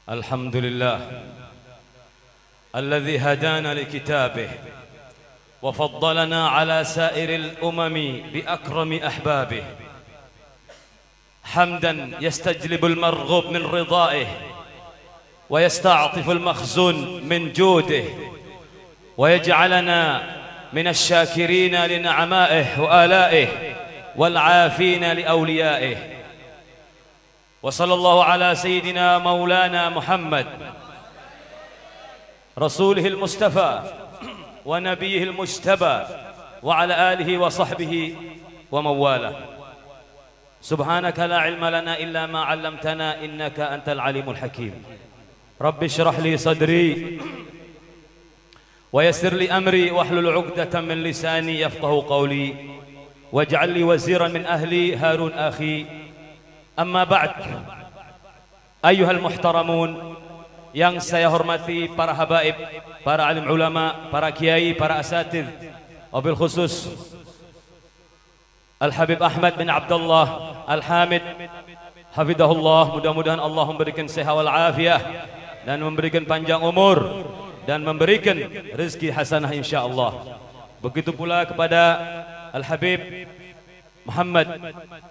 الحمد لله الذي هدانا لكتابه وفضلنا على سائر الأمم بأكرم أحبابه، حمدا يستجلب المرغوب من رضائه ويستعطف المخزون من جوده، ويجعلنا من الشاكرين لنعمائه وآلائه والعافين لأوليائه. وصلى الله على سيدنا مولانا محمد رسوله المصطفى ونبيه المجتبى وعلى آله وصحبه ومواله. سبحانك لا علم لنا إلا ما علمتنا إنك أنت العليم الحكيم. رب اشرح لي صدري ويسر لي أمري واحلل عقدة من لساني يفقه قولي واجعل لي وزيرا من أهلي هارون أخي. Amma ba'd, ayyuhal muhtaramun, yang saya hormati para habaib, para alim ulama, para kiai, para asatidz, wabil khusus Al-Habib Ahmad bin Abdullah Al-Hamid hafidhahullah. Mudah-mudahan Allah memberikan sehat wal afiyah dan memberikan panjang umur dan memberikan rezeki hasanah insyaallah. Begitu pula kepada Al-Habib Muhammad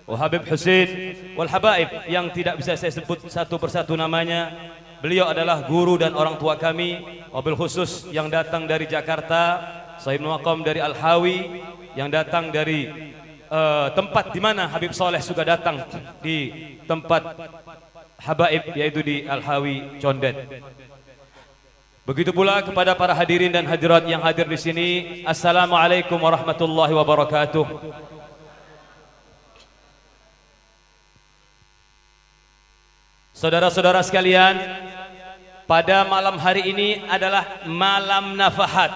wa Habib Husain wal Habaib yang tidak bisa saya sebut satu persatu namanya. Beliau adalah guru dan orang tua kami, wabil khusus yang datang dari Jakarta, Sahib Maqam dari Al-Hawi, yang datang dari tempat di mana Habib Saleh juga datang, di tempat Habaib yaitu di Al-Hawi Condet. Begitu pula kepada para hadirin dan hadirat yang hadir di sini. Assalamualaikum warahmatullahi wabarakatuh. Saudara-saudara sekalian, pada malam hari ini adalah malam nafahat.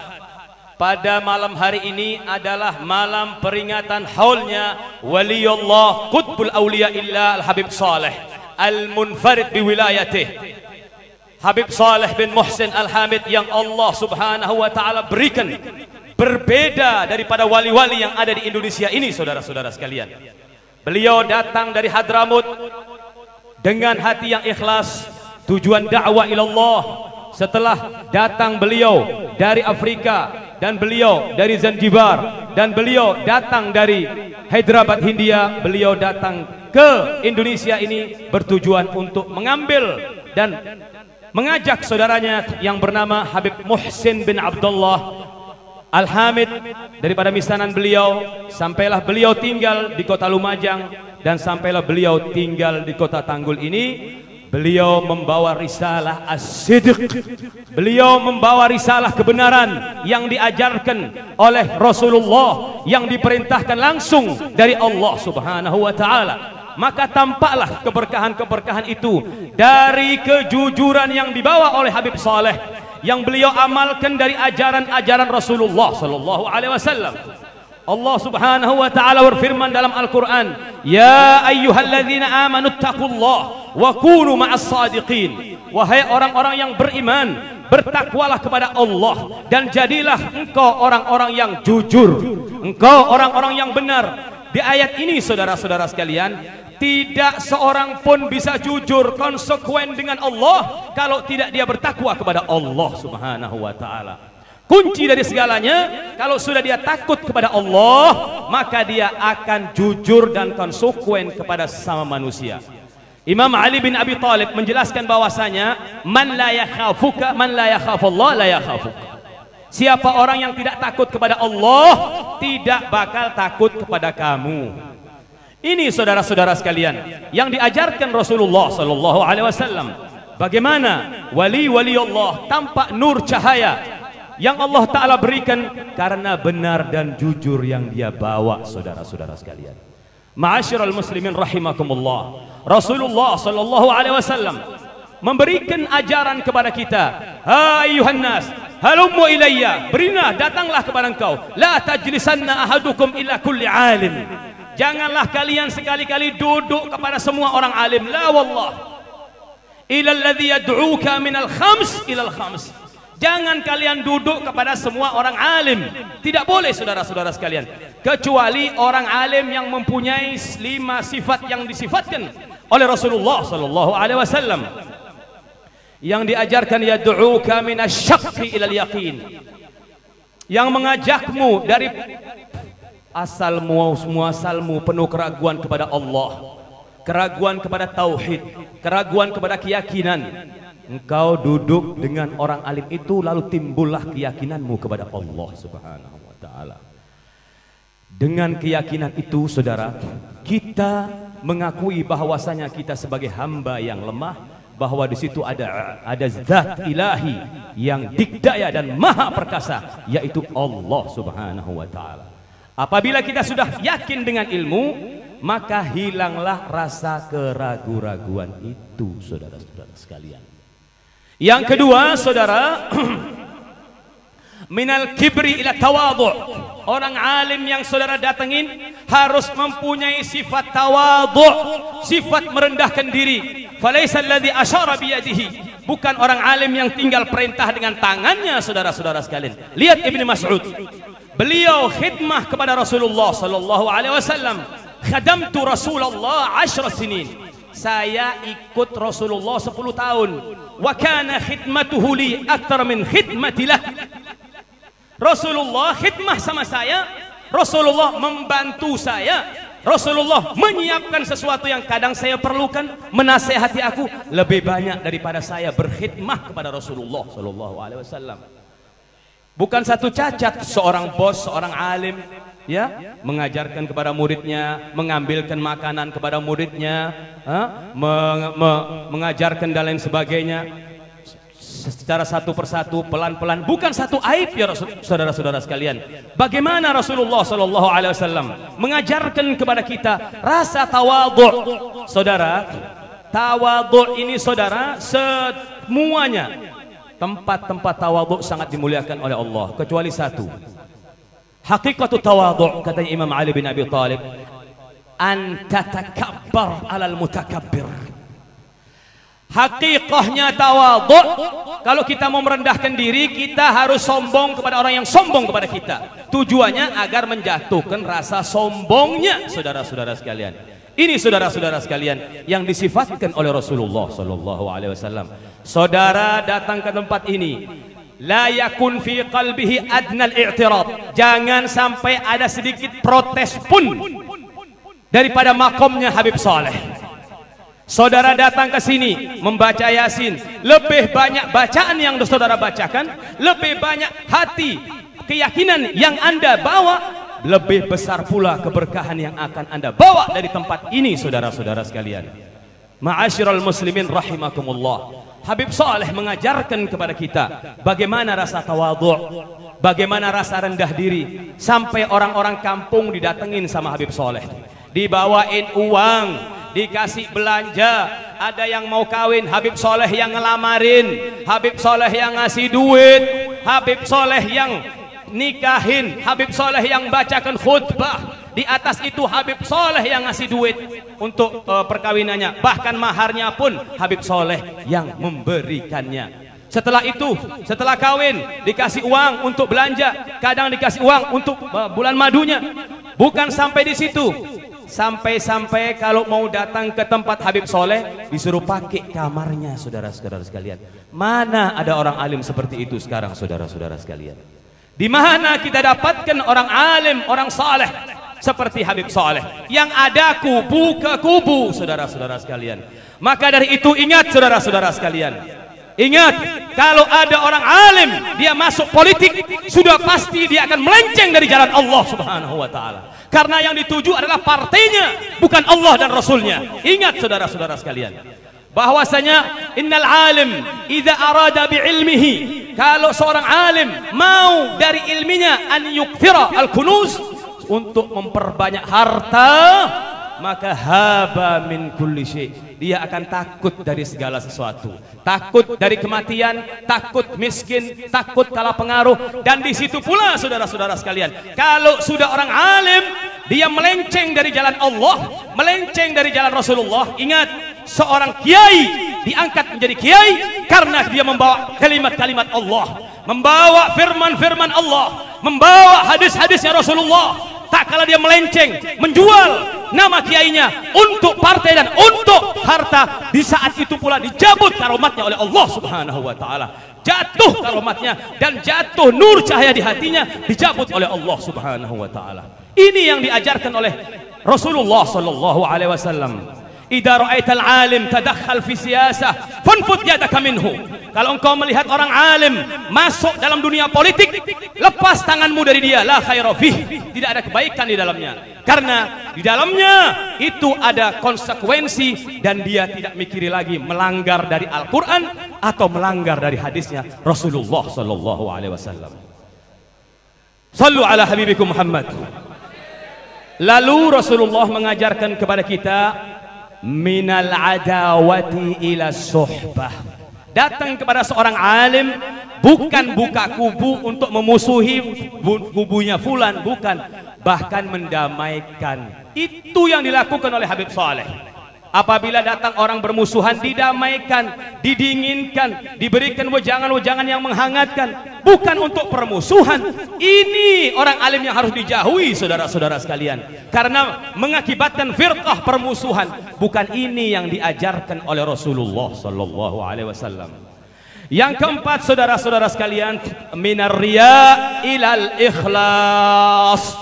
Pada malam hari ini adalah malam peringatan haulnya Waliullah Qutbul Awliya Illa Al-Habib Saleh Al-Munfarid biwilayatih, Habib Saleh bin Muhsin Al-Hamid, yang Allah subhanahu wa ta'ala berikan berbeda daripada wali-wali yang ada di Indonesia ini. Saudara-saudara sekalian, beliau datang dari Hadramut dengan hati yang ikhlas, tujuan dakwah ilallah. Setelah datang beliau dari Afrika, dan beliau dari Zanzibar, dan beliau datang dari Hyderabad, Hindia, beliau datang ke Indonesia ini bertujuan untuk mengambil dan mengajak saudaranya yang bernama Habib Muhsin bin Abdullah Al-Hamid daripada misanan beliau. Sampailah beliau tinggal di kota Lumajang, dan sampailah beliau tinggal di kota Tanggul ini. Beliau membawa risalah as-sidq, beliau membawa risalah kebenaran yang diajarkan oleh Rasulullah, yang diperintahkan langsung dari Allah subhanahu wa ta'ala. Maka tampaklah keberkahan-keberkahan itu dari kejujuran yang dibawa oleh Habib Saleh, yang beliau amalkan dari ajaran-ajaran Rasulullah sallallahu alaihi wasallam. Allah subhanahu wa ta'ala berfirman dalam Al-Quran, ya ayyuhalladzina amanu taqullaha wa kunu ma'as sadiqin. Wahai orang-orang yang beriman, bertakwalah kepada Allah dan jadilah engkau orang-orang yang jujur, engkau orang-orang yang benar. Di ayat ini saudara-saudara sekalian, tidak seorang pun bisa jujur konsekuen dengan Allah kalau tidak dia bertakwa kepada Allah subhanahu wa ta'ala. Kunci dari segalanya, kalau sudah dia takut kepada Allah, maka dia akan jujur dan konsekuen kepada sesama manusia. Imam Ali bin Abi Thalib menjelaskan bahwasanya man la yakhafuka man la yakhafullah la yakhafuka. Siapa orang yang tidak takut kepada Allah, tidak bakal takut kepada kamu. Ini saudara-saudara sekalian yang diajarkan Rasulullah sallallahu alaihi wasallam. Bagaimana wali-wali Allah tampak nur cahaya yang Allah ta'ala berikan karena benar dan jujur yang dia bawa. Saudara-saudara sekalian, ma'asyiral muslimin rahimakumullah, Rasulullah sallallahu alaihi wasallam memberikan ajaran kepada kita, ayyuhan nas halummu ilayya, berinah, datanglah kepada engkau, la tajlisanna ahadukum illa kulli alim. Janganlah kalian sekali-kali duduk kepada semua orang alim, la wallah, ila alladhi yad'uka minal khams ilal khams. Jangan kalian duduk kepada semua orang alim. Tidak boleh saudara-saudara sekalian, kecuali orang alim yang mempunyai 5 sifat yang disifatkan oleh Rasulullah sallallahu alaihi wasallam. yang diajarkan yad'uka minasy-syakki ilal yaqin, yang mengajakmu dari muasalmu penuh keraguan kepada Allah, keraguan kepada tauhid, keraguan kepada keyakinan. Engkau duduk dengan orang alim itu, lalu timbullah keyakinanmu kepada Allah Subhanahu wa taala. Dengan keyakinan itu, saudara, kita mengakui bahwasanya kita sebagai hamba yang lemah, bahwa di situ ada zat ilahi yang dikdaya dan maha perkasa, yaitu Allah Subhanahu wa taala. Apabila kita sudah yakin dengan ilmu, maka hilanglah rasa keraguan-raguan itu, saudara-saudara sekalian. Yang kedua, saudara, minal kibri ila tawadhu'. Orang alim yang saudara datengin harus mempunyai sifat tawadhu', sifat merendahkan diri. Falaisa alladhi asyara biyadihi, bukan orang alim yang tinggal perintah dengan tangannya, saudara-saudara sekalian. Lihat Ibnu Mas'ud, beliau khidmah kepada Rasulullah sallallahu alaihi wasallam. Khadamtu Rasulullah 10 sinin. Saya ikut Rasulullah 10 tahun. Wa kana khidmatuhu li akthar min khidmatilah. Rasulullah khidmah sama saya, Rasulullah membantu saya, Rasulullah menyiapkan sesuatu yang kadang saya perlukan, menasehati aku lebih banyak daripada saya berkhidmah kepada Rasulullah sallallahu alaihi wasallam. Bukan satu cacat seorang bos, seorang alim, ya, mengajarkan kepada muridnya, mengambilkan makanan kepada muridnya, mengajarkan dan lain sebagainya secara satu persatu, pelan-pelan. Bukan satu aib, ya saudara-saudara sekalian. Bagaimana Rasulullah sallallahu alaihi wasallam mengajarkan kepada kita rasa tawadhu'. Saudara, tawadhu' ini, saudara, semuanya tempat-tempat tawadhu' sangat dimuliakan oleh Allah, kecuali satu. Hakikatu tawadhu', kata Imam Ali bin Abi Thalib, an tatakabbar alal mutakabbir. Hakikahnya tawadhu', kalau kita mau merendahkan diri, kita harus sombong kepada orang yang sombong kepada kita. Tujuannya agar menjatuhkan rasa sombongnya, saudara-saudara sekalian. Ini, saudara-saudara sekalian, yang disifatkan oleh Rasulullah sallallahu alaihi wasallam. Saudara datang ke tempat ini, la yakun fi qalbihi adnal i'tirad. Jangan sampai ada sedikit protes pun daripada makomnya Habib Saleh. Saudara datang ke sini membaca Yasin, lebih banyak bacaan yang saudara bacakan, lebih banyak hati keyakinan yang Anda bawa, lebih besar pula keberkahan yang akan Anda bawa dari tempat ini, saudara-saudara sekalian. Ma'asyiral muslimin rahimakumullah. Habib Saleh mengajarkan kepada kita bagaimana rasa tawadhu', bagaimana rasa rendah diri, sampai orang-orang kampung didatengin sama Habib Saleh, dibawain uang, dikasih belanja. Ada yang mau kawin, Habib Saleh yang ngelamarin, Habib Saleh yang ngasih duit, Habib Saleh yang nikahin, Habib Saleh yang bacakan khutbah. Di atas itu Habib Saleh yang ngasih duit untuk perkawinannya, bahkan maharnya pun Habib Saleh yang memberikannya. Setelah itu, setelah kawin, dikasih uang untuk belanja, kadang dikasih uang untuk bulan madunya. Bukan sampai di situ, sampai-sampai kalau mau datang ke tempat Habib Saleh disuruh pakai kamarnya, saudara-saudara sekalian. Mana ada orang alim seperti itu sekarang, saudara-saudara sekalian? Di mana kita dapatkan orang alim, orang saleh seperti Habib Saleh? Yang ada kubu ke kubu, saudara-saudara sekalian. Maka dari itu ingat, saudara-saudara sekalian, ingat, kalau ada orang alim dia masuk politik, sudah pasti dia akan melenceng dari jalan Allah Subhanahu wa taala. Karena yang dituju adalah partainya, bukan Allah dan Rasulnya. Ingat, saudara-saudara sekalian, bahwasanya innal alim idza arada bi ilmihi, kalau seorang alim mau dari ilminya an yukthira al kunuz, untuk memperbanyak harta, maka haba min kulli syai', dia akan takut dari segala sesuatu, takut dari kematian, takut miskin, takut kalah pengaruh. Dan di situ pula, saudara-saudara sekalian, kalau sudah orang alim dia melenceng dari jalan Allah, melenceng dari jalan Rasulullah, ingat, seorang kiai diangkat menjadi kiai karena dia membawa kalimat-kalimat Allah, membawa firman-firman Allah, membawa hadis-hadisnya Rasulullah. Tak kala dia melenceng, menjual nama kiainya, untuk partai dan untuk harta. Di saat itu pula dicabut karomatnya oleh Allah Subhanahu wa taala. Jatuh karomatnya dan jatuh nur cahaya di hatinya, dicabut oleh Allah Subhanahu wa taala. Ini yang diajarkan oleh Rasulullah sallallahu alaihi wasallam. Idza ra'aital alim tadakhal fi siyasah fanfud yadaka minhu. Kalau engkau melihat orang alim masuk dalam dunia politik, lepas tanganmu dari dia. La khaira fih, tidak ada kebaikan di dalamnya. Karena di dalamnya itu ada konsekuensi dan dia tidak mikiri lagi melanggar dari Al-Qur'an atau melanggar dari hadisnya Rasulullah sallallahu alaihi wasallam. Sallu ala habibikum Muhammad. Lalu Rasulullah mengajarkan kepada kita minal adawati ila suhbah. Datang kepada seorang alim bukan buka kubu untuk memusuhi kubunya fulan, bukan, bahkan mendamaikan. Itu yang dilakukan oleh Habib Saleh. Apabila datang orang bermusuhan, didamaikan, didinginkan, diberikan wejangan-wejangan yang menghangatkan, bukan untuk permusuhan. Ini orang alim yang harus dijauhi, saudara-saudara sekalian, karena mengakibatkan firqah permusuhan. Bukan ini yang diajarkan oleh Rasulullah sallallahu alaihi wasallam. Yang keempat, saudara-saudara sekalian, minar riya ilal ikhlas.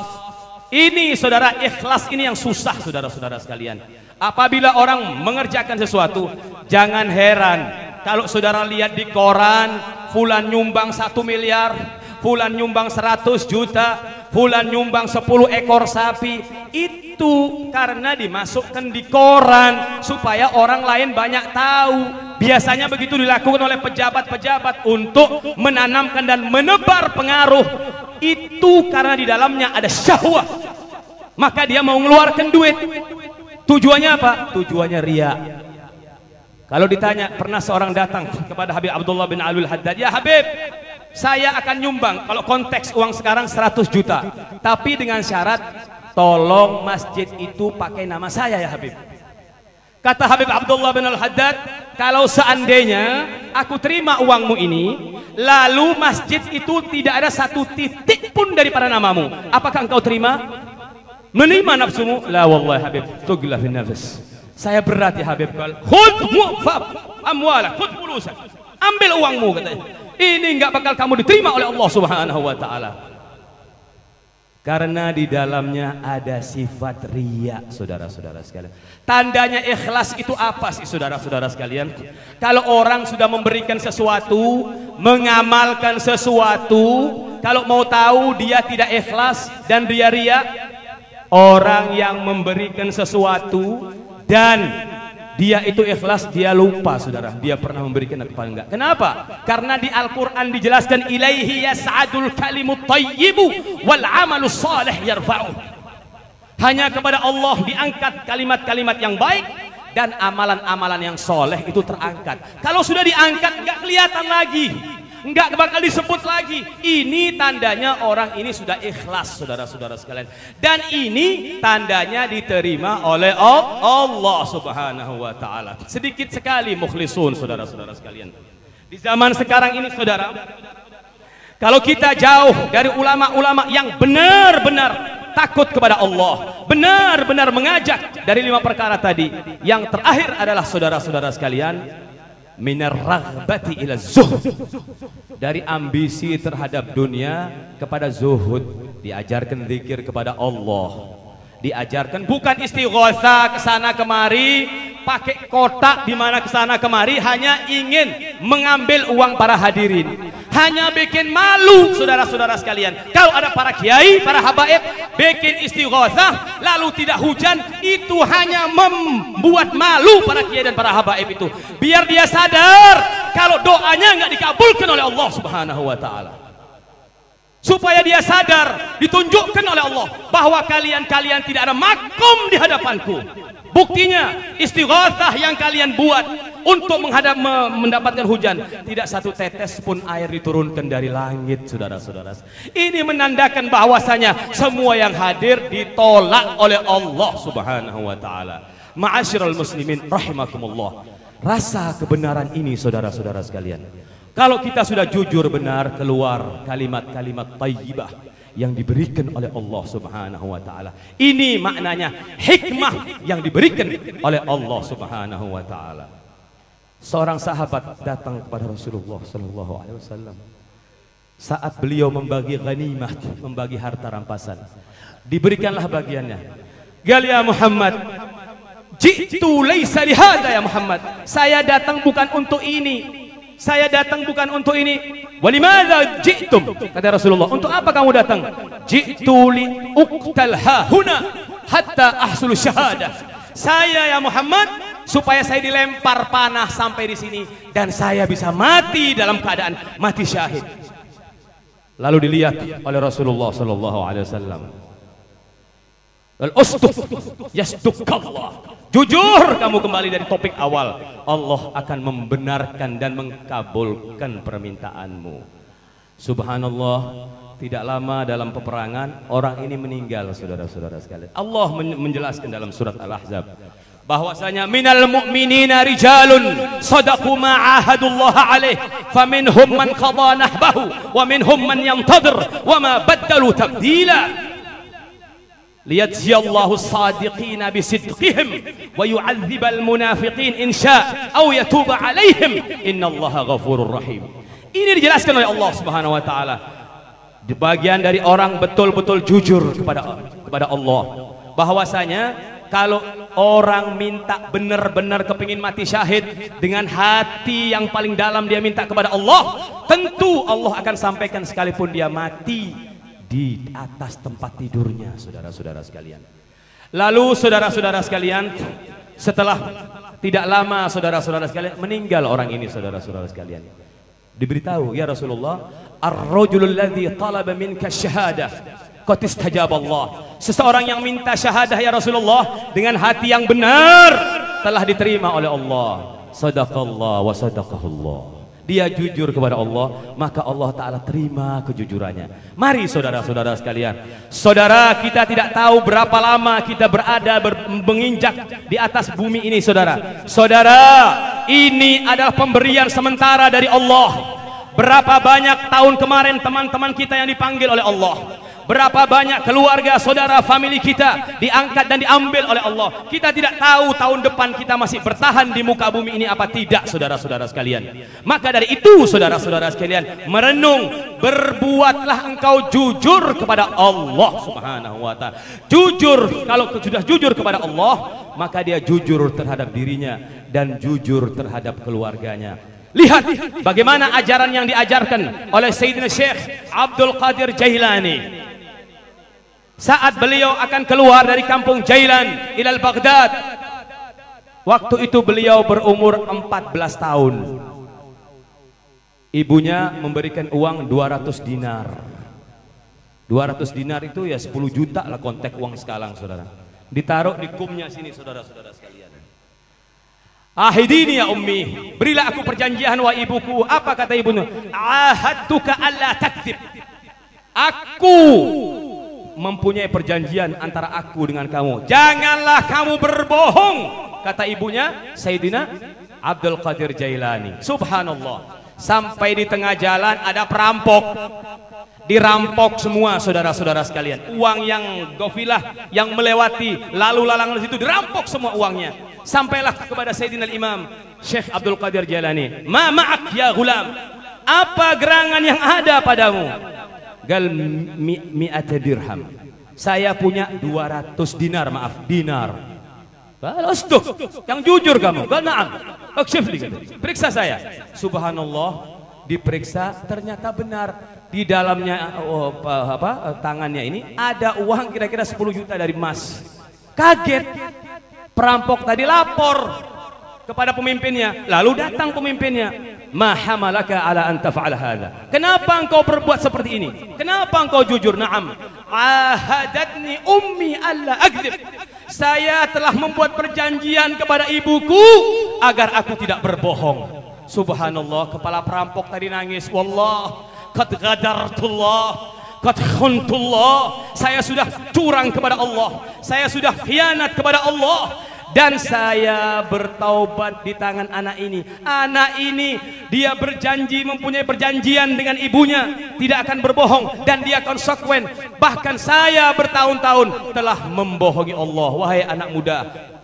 Ini saudara, ikhlas ini yang susah, saudara-saudara sekalian. Apabila orang mengerjakan sesuatu, jangan heran kalau saudara lihat di koran, fulan nyumbang 1 miliar, fulan nyumbang 100 juta, fulan nyumbang 10 ekor sapi. Itu karena dimasukkan di koran supaya orang lain banyak tahu. Biasanya begitu dilakukan oleh pejabat-pejabat untuk menanamkan dan menebar pengaruh. Itu karena di dalamnya ada syahwat, maka dia mau mengeluarkan duit. Tujuannya apa? Tujuannya ria. Kalau ditanya, pernah seorang datang kepada Habib Abdullah bin Alul Haddad, ya Habib, saya akan nyumbang, kalau konteks uang sekarang 100 juta, tapi dengan syarat tolong masjid itu pakai nama saya ya Habib. Kata Habib Abdullah bin Alul Haddad, kalau seandainya aku terima uangmu ini, lalu masjid itu tidak ada satu titik pun daripada namamu, apakah engkau terima? Menerima nafsumu? La wallahi Habib, tugla fi nafs. Saya berat ya Habib. Khudh amwalak, khudh fulusak. Ambil uangmu katanya. Ini enggak bakal kamu diterima oleh Allah Subhanahu wa taala. Karena di dalamnya ada sifat riya, saudara-saudara sekalian. Tandanya ikhlas itu apa sih, saudara-saudara sekalian? Kalau orang sudah memberikan sesuatu, mengamalkan sesuatu, kalau mau tahu dia tidak ikhlas dan dia riya, orang yang memberikan sesuatu dan dia itu ikhlas, dia lupa, saudara, dia pernah memberikan apa enggak. Kenapa? Karena di Al-Quran dijelaskan, ilaihi yas'adul kalimut tayyibu wal amalus salih yarfa'u. Hanya kepada Allah diangkat kalimat-kalimat yang baik dan amalan-amalan yang soleh itu terangkat. Kalau sudah diangkat, enggak kelihatan lagi, enggak bakal disebut lagi. Ini tandanya orang ini sudah ikhlas, saudara-saudara sekalian. Dan ini tandanya diterima oleh Allah Subhanahu wa taala. Sedikit sekali mukhlisun, saudara-saudara sekalian. Di zaman sekarang ini, saudara, kalau kita jauh dari ulama-ulama yang benar-benar takut kepada Allah, benar-benar mengajak dari 5 perkara tadi, yang terakhir adalah, saudara-saudara sekalian, minar raghbati ila zuhud, dari ambisi terhadap dunia kepada zuhud. Diajarkan zikir kepada Allah, diajarkan bukan istighosa kesana kemari, pakai kotak di mana kesana kemari, hanya ingin mengambil uang para hadirin, hanya bikin malu, saudara-saudara sekalian. Kalau ada para kiai, para habaib bikin istighosa lalu tidak hujan, itu hanya membuat malu para kiai dan para habaib itu, biar dia sadar kalau doanya nggak dikabulkan oleh Allah Subhanahu wa taala, supaya dia sadar, ditunjukkan oleh Allah bahwa kalian tidak ada makom di hadapanku. Buktinya istighatsah yang kalian buat untuk mendapatkan hujan, tidak satu tetes pun air diturunkan dari langit, saudara-saudara. Ini menandakan bahwasanya semua yang hadir ditolak oleh Allah Subhanahu wa taala. Ma'asyiral muslimin rahimakumullah. Rasa kebenaran ini, saudara-saudara sekalian, kalau kita sudah jujur benar keluar kalimat-kalimat thayyibah yang diberikan oleh Allah Subhanahu wa taala. Ini maknanya hikmah yang diberikan oleh Allah Subhanahu wa taala. Seorang sahabat datang kepada Rasulullah sallallahu alaihi wasallam saat beliau membagi ghanimah, membagi harta rampasan. Diberikanlah bagiannya. Gal ya Muhammad, jitu laisa lihada ya Muhammad. Saya datang bukan untuk ini. Saya datang bukan untuk ini. Walimadza jitum? Kata Rasulullah, untuk apa kamu datang? Jitu li uqtal hahuna hatta ahsul syahadah. Saya ya Muhammad, supaya saya dilempar panah sampai di sini dan saya bisa mati dalam keadaan mati syahid. Lalu dilihat oleh Rasulullah sallallahu alaihi wasallam. Al-usduq yasduqallah. Jujur kamu kembali dari topik awal, Allah akan membenarkan dan mengkabulkan permintaanmu. Subhanallah, tidak lama dalam peperangan orang ini meninggal, saudara-saudara sekalian. Allah menjelaskan dalam surat Al-Ahzab bahwasanya minal mu'minina rijalun sadaqu ma ahadullah alaih faminhum man qada nahbahu wa minhum man yantadir wa ma baddalu tabdila. Liyajziyallahu as-sadiqina bisidqihim wa yu'adzibal munafiqin in syaa aw yatuba alaihim innallaha ghafurur rahim. Ini dijelaskan oleh Allah Subhanahu wa taala. Di bagian dari orang betul-betul jujur kepada Allah, bahwasanya kalau orang minta benar-benar kepingin mati syahid dengan hati yang paling dalam, dia minta kepada Allah, tentu Allah akan sampaikan sekalipun dia mati di atas tempat tidurnya, saudara-saudara sekalian. Lalu saudara-saudara sekalian, setelah tidak lama saudara-saudara sekalian meninggal orang ini, saudara-saudara sekalian. Diberitahu, ya Rasulullah, ar-rajulul ladzi talaba minka syahadah qad istajaba Allah. Seseorang yang minta syahadah ya Rasulullah dengan hati yang benar telah diterima oleh Allah. Sadaqallah wa sadaqahullah. Dia jujur kepada Allah, maka Allah Ta'ala terima kejujurannya. Mari saudara-saudara sekalian, saudara, kita tidak tahu berapa lama kita berada menginjak di atas bumi ini, saudara. Saudara, ini adalah pemberian sementara dari Allah. Berapa banyak tahun kemarin teman-teman kita yang dipanggil oleh Allah, berapa banyak keluarga, saudara, famili kita diangkat dan diambil oleh Allah. Kita tidak tahu tahun depan kita masih bertahan di muka bumi ini apa tidak, saudara-saudara sekalian. Maka dari itu, saudara-saudara sekalian, merenung, berbuatlah engkau jujur kepada Allah Subhanahu wa ta'ala. Jujur, kalau sudah jujur kepada Allah, maka dia jujur terhadap dirinya dan jujur terhadap keluarganya. Lihat bagaimana ajaran yang diajarkan oleh Sayyidina Syekh Abdul Qadir Jailani saat beliau akan keluar dari kampung Jailan ilal Baghdad. Waktu itu beliau berumur 14 tahun. Ibunya memberikan uang 200 dinar. 200 dinar itu ya 10 juta lah kontek uang sekarang, saudara. Ditaruh di kumnya sini, saudara-saudara sekalian. Ahidini ya ummi, berilah aku perjanjian wa ibuku. Apa kata ibunya? Ahadtuka alla takdzib. Aku mempunyai perjanjian antara aku dengan kamu, janganlah kamu berbohong, kata ibunya Sayyidina Abdul Qadir Jailani. Subhanallah, sampai di tengah jalan ada perampok, dirampok semua, saudara-saudara sekalian. Uang yang gofilah yang melewati lalu lalang di situ dirampok semua uangnya. Sampailah kepada Sayyidina Imam Syekh Abdul Qadir Jailani, ma ma'ak ya gulam, apa gerangan yang ada padamu? Gal mi'ata dirham, saya punya 200 dinar, maaf, dinar. Balas tuh, yang jujur kamu. Gal na'am, periksa saya. Subhanallah, diperiksa ternyata benar. Di dalamnya tangannya ini ada uang kira-kira 10 juta dari emas. Kaget, perampok tadi lapor kepada pemimpinnya. Lalu datang pemimpinnya, ma hamalaka ala an taf'al hadza, kenapa engkau berbuat seperti ini, kenapa engkau jujur? Na'am, ahadatni ummi alla akdzib, saya telah membuat perjanjian kepada ibuku agar aku tidak berbohong. Subhanallah, kepala perampok tadi nangis. Wallah qad ghadartullah, qad khuntullah, saya sudah curang kepada Allah, saya sudah khianat kepada Allah. dan saya bertaubat di tangan anak ini. Anak ini dia berjanji, mempunyai perjanjian dengan ibunya tidak akan berbohong, dan dia konsekuen. Bahkan saya bertahun-tahun telah membohongi Allah. Wahai anak muda,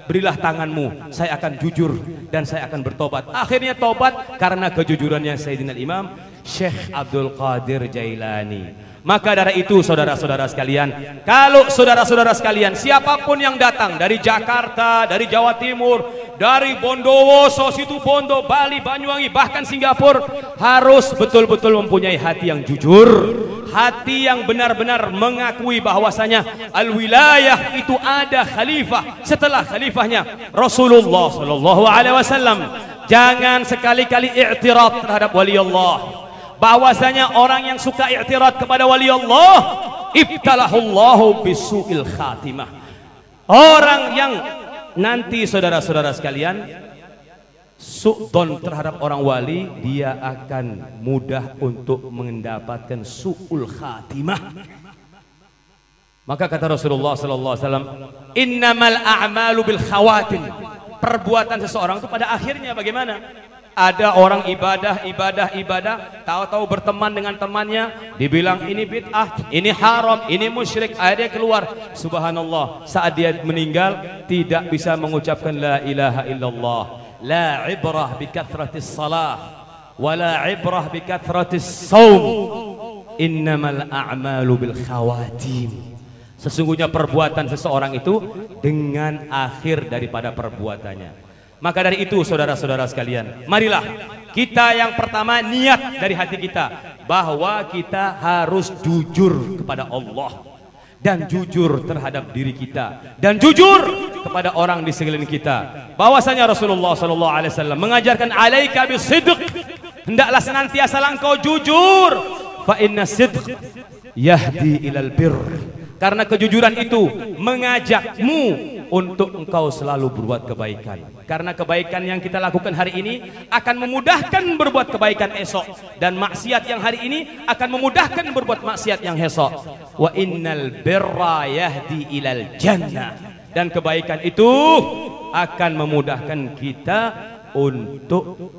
berilah tanganmu, saya akan jujur dan saya akan bertobat. Akhirnya tobat karena kejujurannya Sayyidina Imam Syekh Abdul Qadir Jailani. Maka dari itu saudara-saudara sekalian, kalau saudara-saudara sekalian siapapun yang datang dari Jakarta, dari Jawa Timur, dari Bondowoso, Situbondo, Bali, Banyuwangi, bahkan Singapura, harus betul-betul mempunyai hati yang jujur, hati yang benar-benar mengakui bahwasanya al-wilayah itu ada khalifah setelah khalifahnya Rasulullah sallallahu alaihi wasallam. Jangan sekali-kali i'tirad terhadap wali Allah. Bahwasanya orang yang suka i'tirad kepada wali Allah, ibtalahullahu bisu'il khatimah. Orang yang nanti saudara-saudara sekalian su'don terhadap orang wali, dia akan mudah untuk mendapatkan su'ul khatimah. Maka kata Rasulullah sallallahu alaihi wasallam, innamal a'malu bil khawatim. Perbuatan seseorang itu pada akhirnya bagaimana? Ada orang ibadah, tahu-tahu berteman dengan temannya, dibilang ini bid'ah, ini haram, ini musyrik, akhirnya keluar. Subhanallah, saat dia meninggal tidak bisa mengucapkan la ilaha illallah. La ibrah bi kathratis salah, wa la ibrah bi kathratis saum. Innamal a'malu bil khawatim. Sesungguhnya perbuatan seseorang itu dengan akhir daripada perbuatannya. Maka dari itu saudara-saudara sekalian, marilah kita yang pertama niat dari hati kita bahwa kita harus jujur kepada Allah, dan jujur terhadap diri kita, dan jujur kepada orang di sekeliling kita. Bahwasanya Rasulullah sallallahu alaihi wasallam mengajarkan alaika bisidq, hendaklah senantiasa engkau jujur, fa inna sidq yahdi ilal birr. Karena kejujuran itu mengajakmu untuk engkau selalu berbuat kebaikan. Karena kebaikan yang kita lakukan hari ini akan memudahkan berbuat kebaikan esok, dan maksiat yang hari ini akan memudahkan berbuat maksiat yang esok. Wa innal birra yahdi ilal jannah. Dan kebaikan itu akan memudahkan kita untuk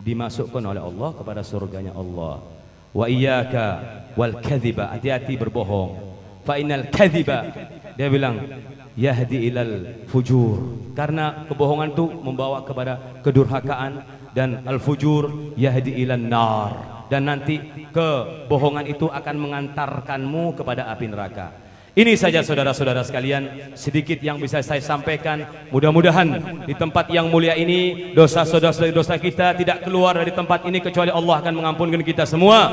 dimasukkan oleh Allah kepada surganya Allah. Wa iyyaka wal kadhiba, hati-hati berbohong. Fa innal kadhiba, dia bilang yahdi ilal fujur, karena kebohongan itu membawa kepada kedurhakaan, dan al fujur yahdi ilan nar, dan nanti kebohongan itu akan mengantarkanmu kepada api neraka. Ini saja saudara-saudara sekalian sedikit yang bisa saya sampaikan. Mudah-mudahan di tempat yang mulia ini dosa kita tidak keluar dari tempat ini kecuali Allah akan mengampunkan kita semua.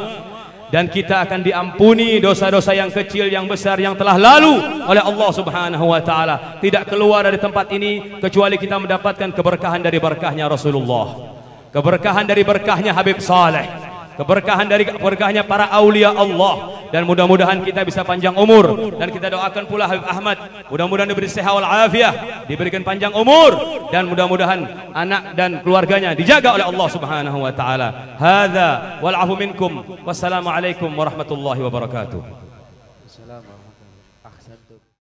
Dan kita akan diampuni dosa-dosa yang kecil, yang besar, yang telah lalu oleh Allah subhanahu wa ta'ala. Tidak keluar dari tempat ini kecuali kita mendapatkan keberkahan dari berkahnya Rasulullah, keberkahan dari berkahnya Habib Saleh, keberkahan dari berkahnya para aulia Allah. Dan mudah-mudahan kita bisa panjang umur. Dan kita doakan pula Habib Ahmad, mudah-mudahan diberi sehat wal afiah, diberikan panjang umur, dan mudah-mudahan anak dan keluarganya dijaga oleh Allah subhanahu wa ta'ala. Hadza wal afu minkum. Wassalamualaikum warahmatullahi wabarakatuh.